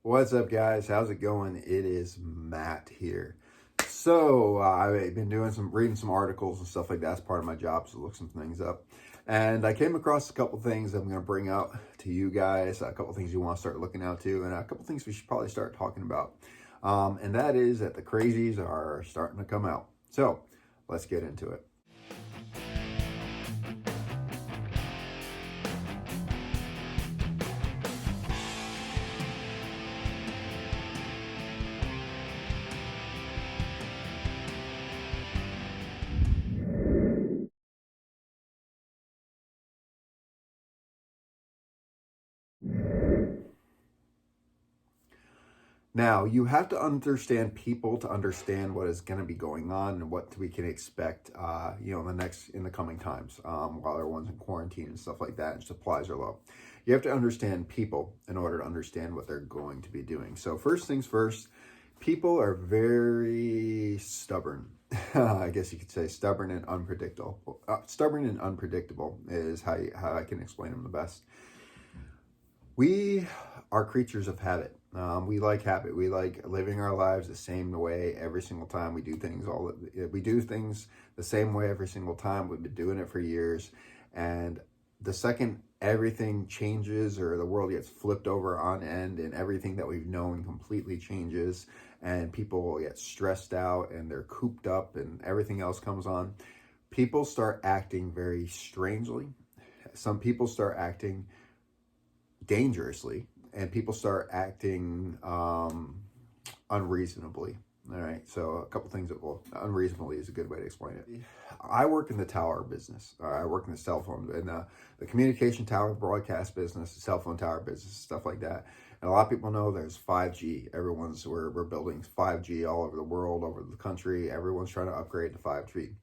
What's up, guys? How's it going? It is Matt here. So I've been reading some articles and stuff like that as part of my job, so look some things up. And I came across a couple things I'm going to bring out to you guys, a couple things you want to start looking out to, and a couple things we should probably start talking about. And that is that the crazies are starting to come out. So let's get into it. Now, you have to understand people to understand what is going to be going on and what we can expect, in the coming times, while everyone's in quarantine and stuff like that, and supplies are low. You have to understand people in order to understand what they're going to be doing. So first things first, people are very stubborn. I guess you could say stubborn and unpredictable. Stubborn and unpredictable is how I can explain them the best. We are creatures of habit. We like habit. We like living our lives the same way every single time. We do things the same way every single time. We've been doing it for years. And the second everything changes or the world gets flipped over on end and everything that we've known completely changes and people get stressed out and they're cooped up and everything else comes on, people start acting very strangely. Some people start acting dangerously, and people start acting unreasonably. All right, so a couple things unreasonably is a good way to explain it. I work in the tower business. I work in the cell phone and the communication tower broadcast business, the cell phone tower business, stuff like that. And a lot of people know there's 5G. We're building 5G all over the world, over the country. Everyone's trying to upgrade to 5G.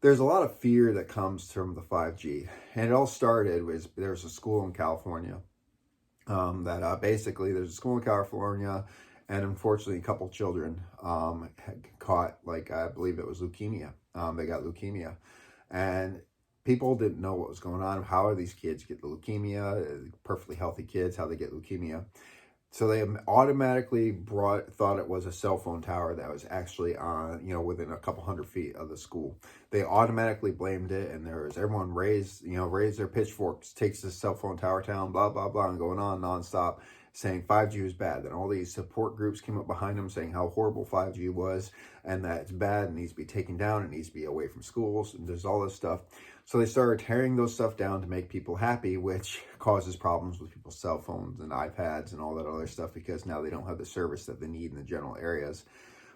There's a lot of fear that comes from the 5G. And it all started with, there's a school in California basically there's a school in California, and unfortunately a couple children had caught, I believe it was leukemia. They got leukemia. And people didn't know what was going on. How are these kids get the leukemia? Perfectly healthy kids, how they get leukemia. So they automatically thought it was a cell phone tower that was actually on, within a couple hundred feet of the school. They automatically blamed it, and everyone raised their pitchforks, takes this cell phone tower down, blah, blah, blah, and going on nonstop, saying 5G was bad. Then all these support groups came up behind them saying how horrible 5G was and that it's bad and needs to be taken down, it needs to be away from schools, and there's all this stuff. So they started tearing those stuff down to make people happy, which causes problems with people's cell phones and iPads and all that other stuff, because now they don't have the service that they need in the general areas.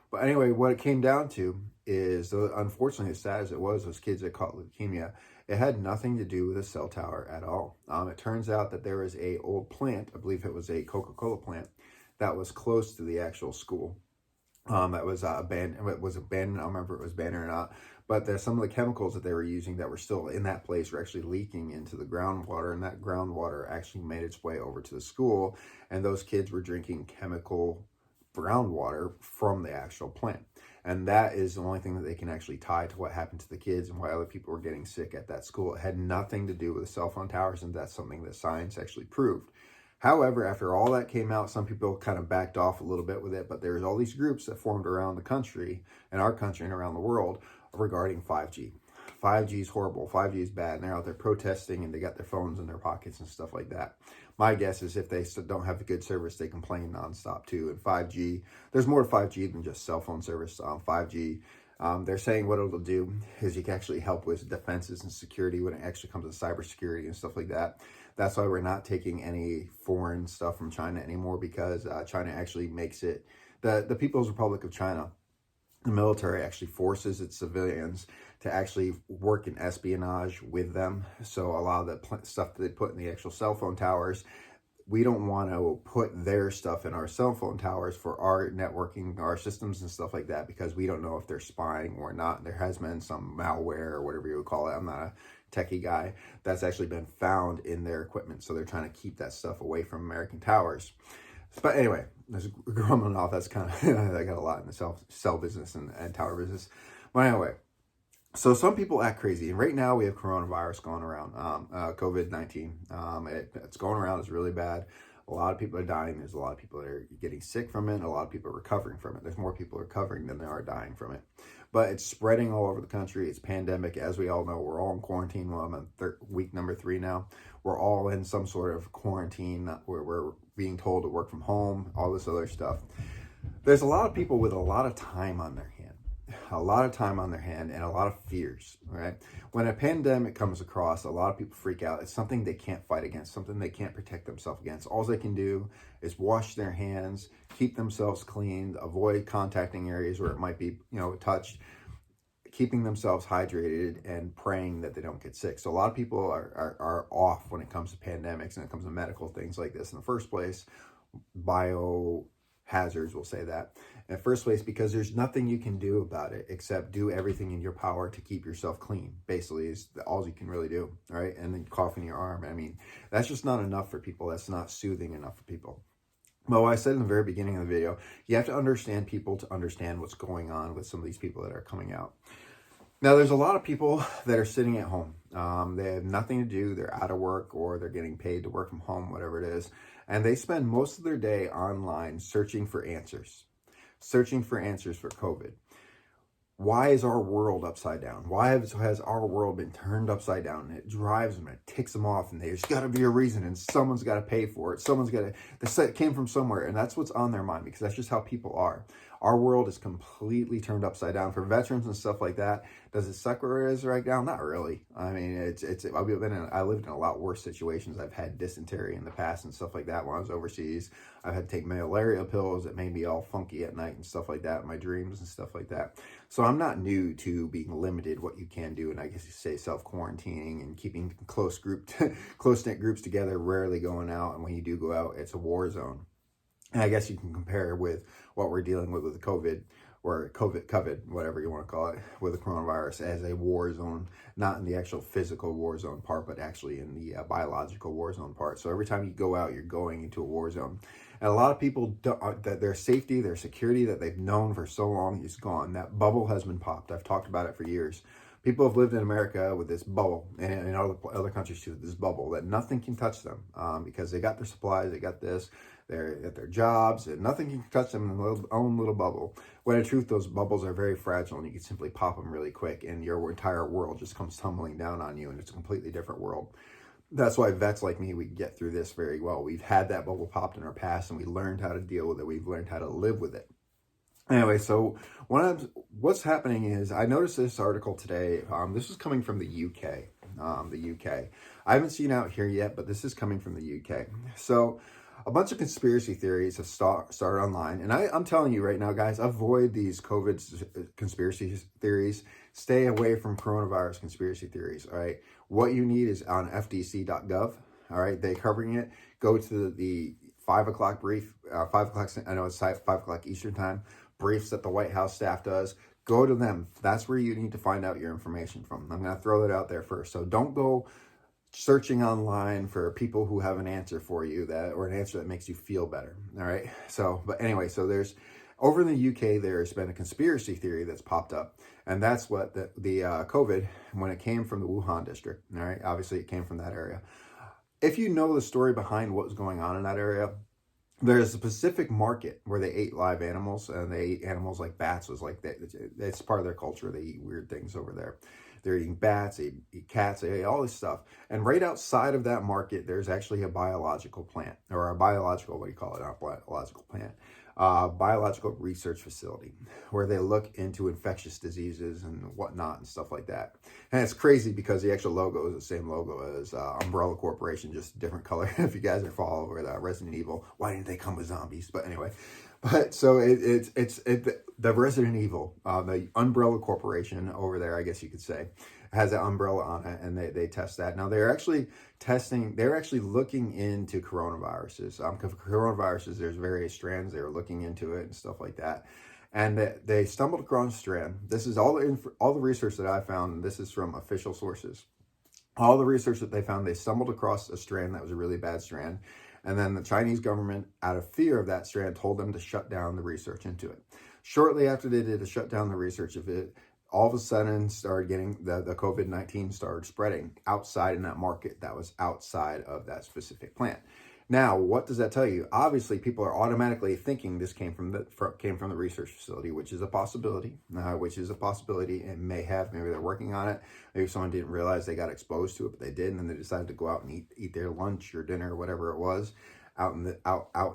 But anyway, what it came down to is, unfortunately, as sad as it was, those kids that caught leukemia, it had nothing to do with a cell tower at all. It turns out that there was a old plant, I believe it was a Coca-Cola plant, that was close to the actual school. That was abandoned. It was abandoned. I don't remember if it was abandoned or not. But there's some of the chemicals that they were using that were still in that place were actually leaking into the groundwater, and that groundwater actually made its way over to the school, and those kids were drinking chemical groundwater from the actual plant. And that is the only thing that they can actually tie to what happened to the kids and why other people were getting sick at that school. It had nothing to do with the cell phone towers, and that's something that science actually proved. However, after all that came out, some people kind of backed off a little bit with it, but there's all these groups that formed around the country, in our country and around the world, regarding 5G. 5G is horrible. 5G is bad. And they're out there protesting, and they got their phones in their pockets and stuff like that. My guess is if they don't have a good service, they complain nonstop too. And 5G, there's more to 5G than just cell phone service. 5G, they're saying what it'll do is you can actually help with defenses and security when it actually comes to cybersecurity and stuff like that. That's why we're not taking any foreign stuff from China anymore, because China actually makes it, the People's Republic of China, the military actually forces its civilians to actually work in espionage with them. So a lot of the stuff that they put in the actual cell phone towers, we don't want to put their stuff in our cell phone towers for our networking, our systems and stuff like that, because we don't know if they're spying or not. There has been some malware or whatever you would call it. I'm not a techie guy. That's actually been found in their equipment. So they're trying to keep that stuff away from American towers. But anyway, there's growing off. That's kind of, I got a lot in the cell business and tower business. But anyway, so some people act crazy. And right now we have coronavirus going around, COVID-19. It's going around. It's really bad. A lot of people are dying. There's a lot of people that are getting sick from it. A lot of people are recovering from it. There's more people recovering than there are dying from it. But it's spreading all over the country. It's pandemic. As we all know, we're all in quarantine. Well, I'm on week number 3 now. We're all in some sort of quarantine where we're being told to work from home, all this other stuff. There's a lot of people with a lot of time on their hand. A lot of time on their hand and a lot of fears, right? When a pandemic comes across, a lot of people freak out. It's something they can't fight against, something they can't protect themselves against. All they can do is wash their hands, keep themselves clean, avoid contacting areas where it might be, touched, keeping themselves hydrated and praying that they don't get sick. So a lot of people are off when it comes to pandemics and it comes to medical things like this in the first place. Biohazards, we'll say that. In the first place, because there's nothing you can do about it except do everything in your power to keep yourself clean. Basically, is all you can really do, right? And then cough in your arm. I mean, that's just not enough for people. That's not soothing enough for people. Well, I said in the very beginning of the video, you have to understand people to understand what's going on with some of these people that are coming out. Now, there's a lot of people that are sitting at home. They have nothing to do. They're out of work or they're getting paid to work from home, whatever it is. And they spend most of their day online searching for answers for COVID. Why is our world upside down? Why has our world been turned upside down? And it drives them, it ticks them off, and there's got to be a reason, and someone's got to pay for it. It came from somewhere, and that's what's on their mind, because that's just how people are. Our world is completely turned upside down. For veterans and stuff like that, does it suck where it is right now? Not really. I mean, I lived in a lot worse situations. I've had dysentery in the past and stuff like that when I was overseas. I've had to take malaria pills that made me all funky at night and stuff like that, my dreams and stuff like that. So I'm not new to being limited what you can do, and I guess you say self-quarantining and keeping close-knit groups together, rarely going out, and when you do go out, it's a war zone. And I guess you can compare with what we're dealing with COVID, or COVID, whatever you want to call it, with the coronavirus as a war zone, not in the actual physical war zone part, but actually in the biological war zone part. So every time you go out, you're going into a war zone. And a lot of people, that their safety, their security that they've known for so long is gone. That bubble has been popped. I've talked about it for years. People have lived in America with this bubble, and in other countries too, this bubble that nothing can touch them because they got their supplies, they got this, they're at their jobs, and nothing can touch them in their own little bubble. When in truth, those bubbles are very fragile, and you can simply pop them really quick, and your entire world just comes tumbling down on you, and it's a completely different world. That's why vets like me, we get through this very well. We've had that bubble popped in our past, and we learned how to deal with it. We've learned how to live with it. Anyway, so what's happening is I noticed this article today. This is coming from the UK. I haven't seen out here yet, but this is coming from the UK. So a bunch of conspiracy theories have started online. And I'm telling you right now, guys, avoid these COVID conspiracy theories. Stay away from coronavirus conspiracy theories, all right? What you need is on fdc.gov, all right? They're covering it. Go to the 5 o'clock brief, 5 o'clock, I know it's 5 o'clock Eastern time, briefs that the White House staff does. Go to them. That's where you need to find out your information from. I'm going to throw that out there first. So don't go searching online for people who have an answer for you or an answer that makes you feel better. All right. So, but anyway, so there's over in the UK, there's been a conspiracy theory that's popped up, and that's what the COVID, when it came from the Wuhan district. All right. Obviously it came from that area. If you know the story behind what was going on in that area, there's a specific market where they ate live animals, and they ate animals like bats. Was like that's part of their culture. They eat weird things over there. They're eating bats, they eat cats, they eat all this stuff. And right outside of that market, there's actually a biological plant, or a biological, what do you call it? Not biological plant. Biological research facility where they look into infectious diseases and whatnot and stuff like that. And it's crazy because the actual logo is the same logo as Umbrella Corporation, just different color. If you guys are following with Resident Evil, why didn't they come with zombies? But anyway, so it's the Resident Evil, the Umbrella Corporation over there, I guess you could say, has an umbrella on it, and they test that. Now they're actually looking into coronaviruses. Coronaviruses, there's various strands. They're looking into it and stuff like that. And they stumbled across a strand. This is all the research that I found. And this is from official sources. All the research that they found, they stumbled across a strand that was a really bad strand. And then the Chinese government, out of fear of that strand, told them to shut down the research into it. Shortly after they did to shut down the research of it, all of a sudden started getting the COVID-19 started spreading outside in that market that was outside of that specific plant. Now, what does that tell you? Obviously, people are automatically thinking this came from the research facility, which is a possibility. It may have. Maybe they're working on it. Maybe someone didn't realize they got exposed to it, but they did, and then they decided to go out and eat their lunch or dinner or whatever it was out in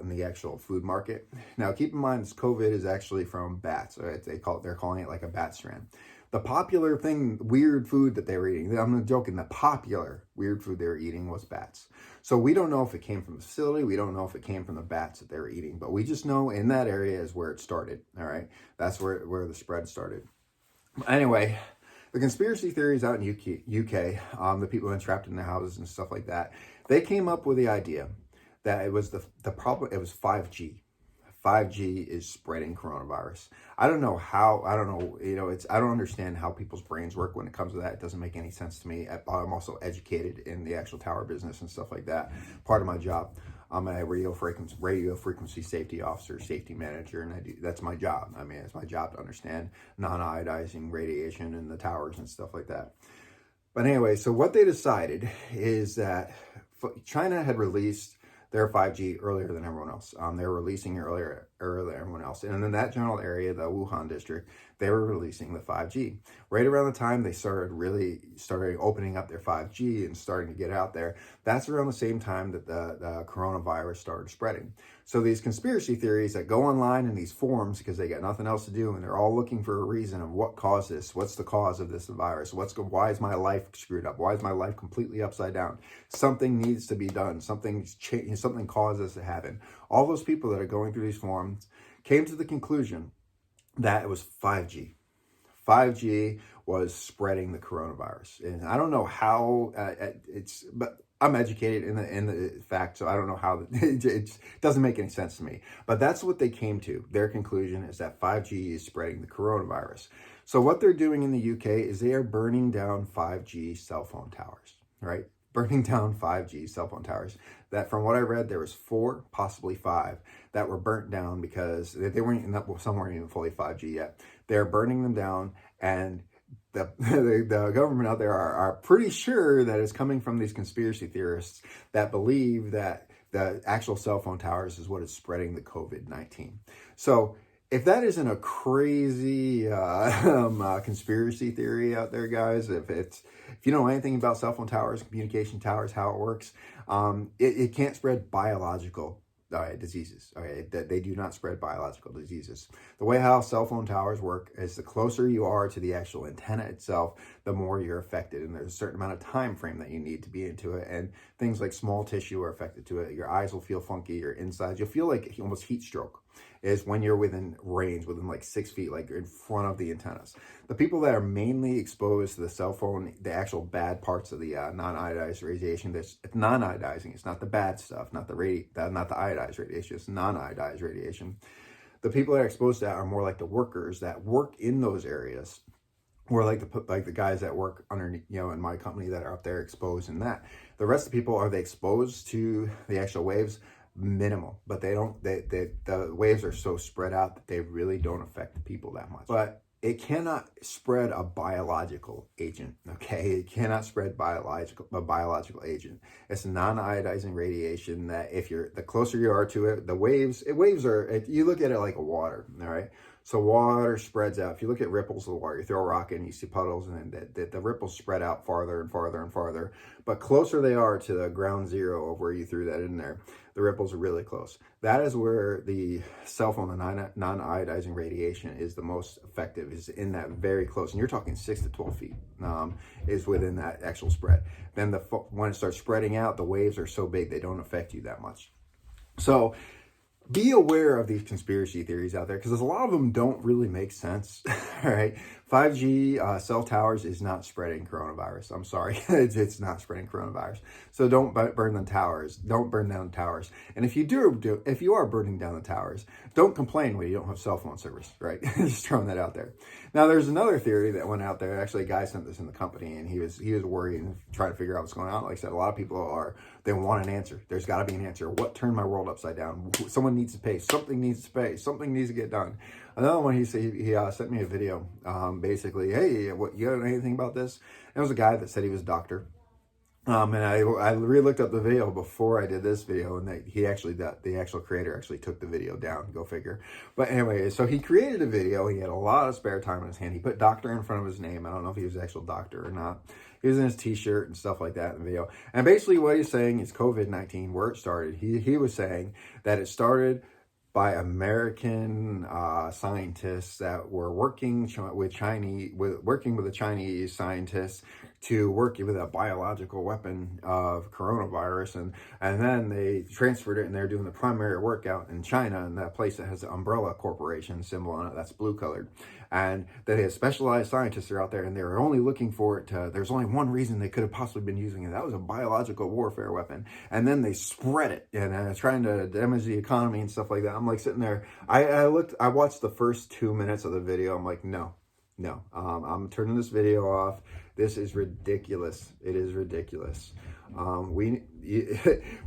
the actual food market. Now, keep in mind, this COVID is actually from bats. Right? They're calling it like a bat strand. The popular thing, weird food that they were eating, I'm not joking, the popular weird food they were eating was bats. So we don't know if it came from the facility. We don't know if it came from the bats that they were eating, but we just know in that area is where it started. All right. That's where the spread started. Anyway, the conspiracy theories out in UK, the people entrapped in the houses and stuff like that, they came up with the idea that it was the problem. It was 5G. 5G is spreading coronavirus. I don't know, I don't understand how people's brains work when it comes to that. It doesn't make any sense to me. I'm also educated in the actual tower business and stuff like that. Part of my job, I'm a radio frequency safety officer, safety manager, and that's my job. I mean, it's my job to understand non-ionizing radiation in the towers and stuff like that. But anyway, so what they decided is that China had released their 5G earlier than everyone else. They were releasing it earlier than everyone else. And in that general area, the Wuhan district, they were releasing the 5G. Right around the time they started opening up their 5G and starting to get out there, that's around the same time that the coronavirus started spreading. So these conspiracy theories that go online in these forums because they got nothing else to do and they're all looking for a reason of what caused this, what's the cause of this virus, why is my life screwed up, why is my life completely upside down? Something needs to be done, something's changed, something caused this to happen. All those people that are going through these forums came to the conclusion that it was 5G. 5G was spreading the coronavirus. And I don't know how but I'm educated in the fact, so I don't know how it doesn't make any sense to me. But that's what they came to. Their conclusion is that 5G is spreading the coronavirus. So what they're doing in the UK is they are burning down 5G cell phone towers, right? Burning down 5G cell phone towers. That, from what I read, there was 4, possibly 5, that were burnt down because they weren't some weren't even fully 5G yet. They're burning them down, and the government out there are pretty sure that it's coming from these conspiracy theorists that believe that the actual cell phone towers is what is spreading the COVID-19. So if that isn't a crazy conspiracy theory out there, guys, if you know anything about cell phone towers, communication towers, how it works, it can't spread biological diseases. Okay, that they do not spread biological diseases. The way how cell phone towers work is the closer you are to the actual antenna itself, the more you're affected, and there's a certain amount of time frame that you need to be into it, and things like small tissue are affected to it. Your eyes will feel funky, your insides, you'll feel like almost heat stroke is when you're within range, within like 6 feet, like you're in front of the antennas. The people that are mainly exposed to the cell phone, the actual bad parts of the non-iodized radiation, it's non-iodizing. It's not the bad stuff, not the iodized radiation. It's non-iodized radiation. The people that are exposed to that are more like the workers that work in those areas, or like the guys that work underneath, in my company that are up there exposed in that. The rest of the people, are they exposed to the actual waves? Minimal, but the waves are so spread out that they really don't affect the people that much. But it cannot spread a biological agent, okay? It cannot spread a biological agent. It's non-iodizing radiation that the closer you are to it, you look at it like a water, all right? So water spreads out. If you look at ripples of water, you throw a rock in, you see puddles, and then the ripples spread out farther and farther and farther. But closer they are to the ground zero of where you threw that in there, the ripples are really close. That is where the cell phone, the non-iodizing radiation, is the most effective, is in that very close. And you're talking 6 to 12 feet is within that actual spread. Then when it starts spreading out, the waves are so big, they don't affect you that much. So be aware of these conspiracy theories out there, because a lot of them don't really make sense. All right, 5G cell towers is not spreading coronavirus. I'm sorry, it's not spreading coronavirus. So don't burn the towers. Don't burn down the towers. And if you are burning down the towers, don't complain when you don't have cell phone service. Right, just throwing that out there. Now, there's another theory that went out there. Actually, a guy sent this in the company, and he was worried and trying to figure out what's going on. Like I said, a lot of people they want an answer. There's got to be an answer. What turned my world upside down? Someone needs to pay. Something needs to pay. Something needs to get done. Another one, he sent me a video. Basically, hey, you know anything about this? And it was a guy that said he was a doctor. And I re-looked up the video before I did this video, and the actual creator actually took the video down. Go figure. But anyway, so he created a video. He had a lot of spare time in his hand. He put doctor in front of his name. I don't know if he was an actual doctor or not. He was in his t-shirt and stuff like that in the video. And basically what he's saying is COVID-19, where it started. He was saying that it started by American scientists that were working with the Chinese scientists to work with a biological weapon of coronavirus, and then they transferred it, and they're doing the primary work out in China, in that place that has the Umbrella Corporation symbol on it, that's blue colored, and that has specialized scientists are out there, and they're only looking for it to, there's only one reason they could have possibly been using it, that was a biological warfare weapon, and then they spread it, and trying to damage the economy and stuff like that. I'm like sitting there, I watched the first 2 minutes of the video, I'm like, no, I'm turning this video off. This is ridiculous. It is ridiculous.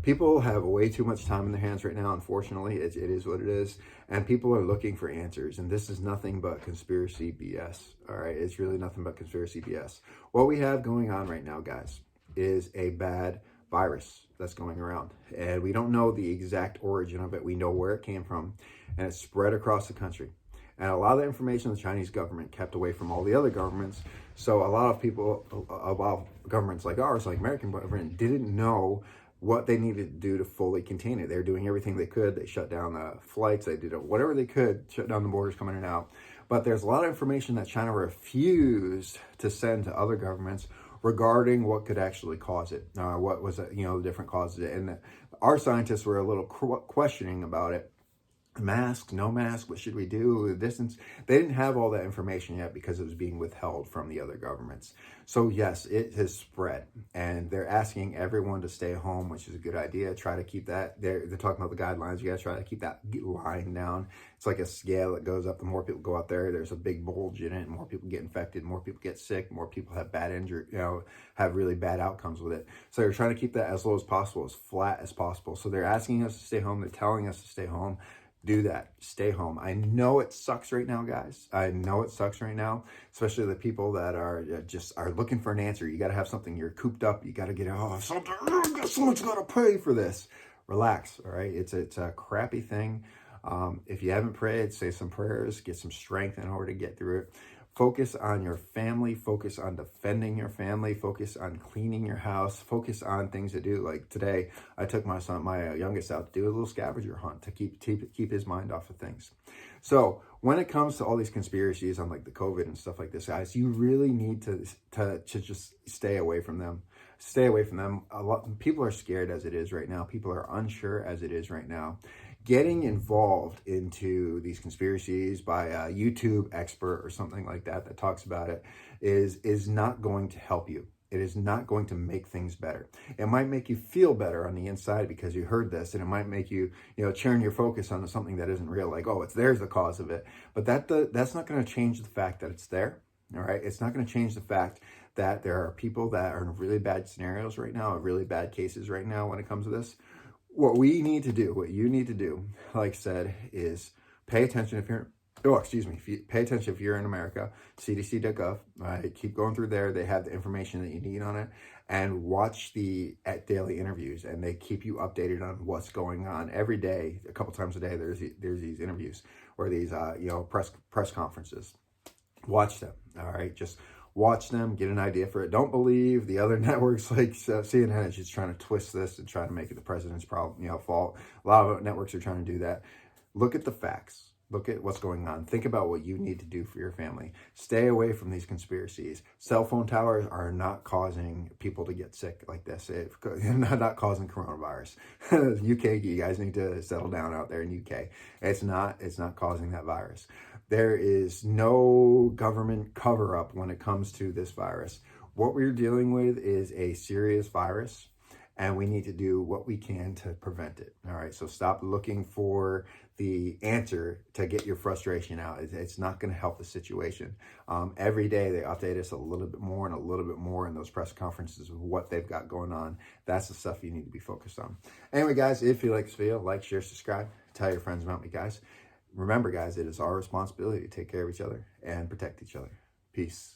People have way too much time in their hands right now. Unfortunately, it is what it is. And people are looking for answers. And this is nothing but conspiracy BS. All right. It's really nothing but conspiracy BS. What we have going on right now, guys, is a bad virus that's going around. And we don't know the exact origin of it. We know where it came from. And it's spread across the country. And a lot of the information the Chinese government kept away from all the other governments. So a lot of people, about governments like ours, like American government, didn't know what they needed to do to fully contain it. They were doing everything they could. They shut down the flights. They did whatever they could, shut down the borders coming in and out. But there's a lot of information that China refused to send to other governments regarding what could actually cause it. What was, the different causes. And our scientists were a little questioning about it. Mask, no mask, what should we do? Distance. They didn't have all that information yet because it was being withheld from the other governments. So yes, it has spread, and they're asking everyone to stay home, which is a good idea. Try to keep that. They're talking about the guidelines. You gotta try to keep that line down. It's like a scale that goes up. The more people go out there, there's a big bulge in it, and more people get infected, more people get sick, more people have bad injury, have really bad outcomes with it. So they're trying to keep that as low as possible, as flat as possible. So they're asking us to stay home. They're telling us to stay home. Do that. Stay home. I know it sucks right now, guys. I know it sucks right now, especially the people that are looking for an answer. You got to have something. You're cooped up. You got to get something. Someone's got to pay for this. Relax. All right. It's a crappy thing. If you haven't prayed, say some prayers. Get some strength in order to get through it. Focus on your family, focus on defending your family, focus on cleaning your house, focus on things to do. Like today, I took my youngest out to do a little scavenger hunt to keep his mind off of things. So when it comes to all these conspiracies on like the COVID and stuff like this, guys, you really need to just stay away from them. Stay away from them. People are scared as it is right now. People are unsure as it is right now. Getting involved into these conspiracies by a YouTube expert or something like that talks about it is not going to help you. It is not going to make things better. It might make you feel better on the inside because you heard this, and it might make you, turn your focus on something that isn't real, like, oh, there's the cause of it. But that's not going to change the fact that it's there. All right. It's not going to change the fact that there are people that are in really bad scenarios right now, really bad cases right now when it comes to this. What we need to do, what you need to do, like I said, is pay attention if you're, pay attention if you're in America, cdc.gov, right? Keep going through there. They have the information that you need on it, and watch the daily interviews, and they keep you updated on what's going on every day. A couple times a day, there's these interviews or these, press conferences. Watch them. All right. Just watch them, get an idea for it. Don't believe the other networks like CNN is just trying to twist this and try to make it the president's problem, fault. A lot of networks are trying to do that. Look at the facts. Look at what's going on. Think about what you need to do for your family. Stay away from these conspiracies. Cell phone towers are not causing people to get sick like this. Not causing coronavirus. UK, you guys need to settle down out there in UK. It's not causing that virus. There is no government cover-up when it comes to this virus. What we're dealing with is a serious virus, and we need to do what we can to prevent it. All right, so stop looking for the answer to get your frustration out. It's not going to help the situation. Every day they update us a little bit more and a little bit more in those press conferences of what they've got going on. That's the stuff you need to be focused on. Anyway, guys, if you like this video, like, share, subscribe, tell your friends about me, guys. Remember, guys, it is our responsibility to take care of each other and protect each other. Peace.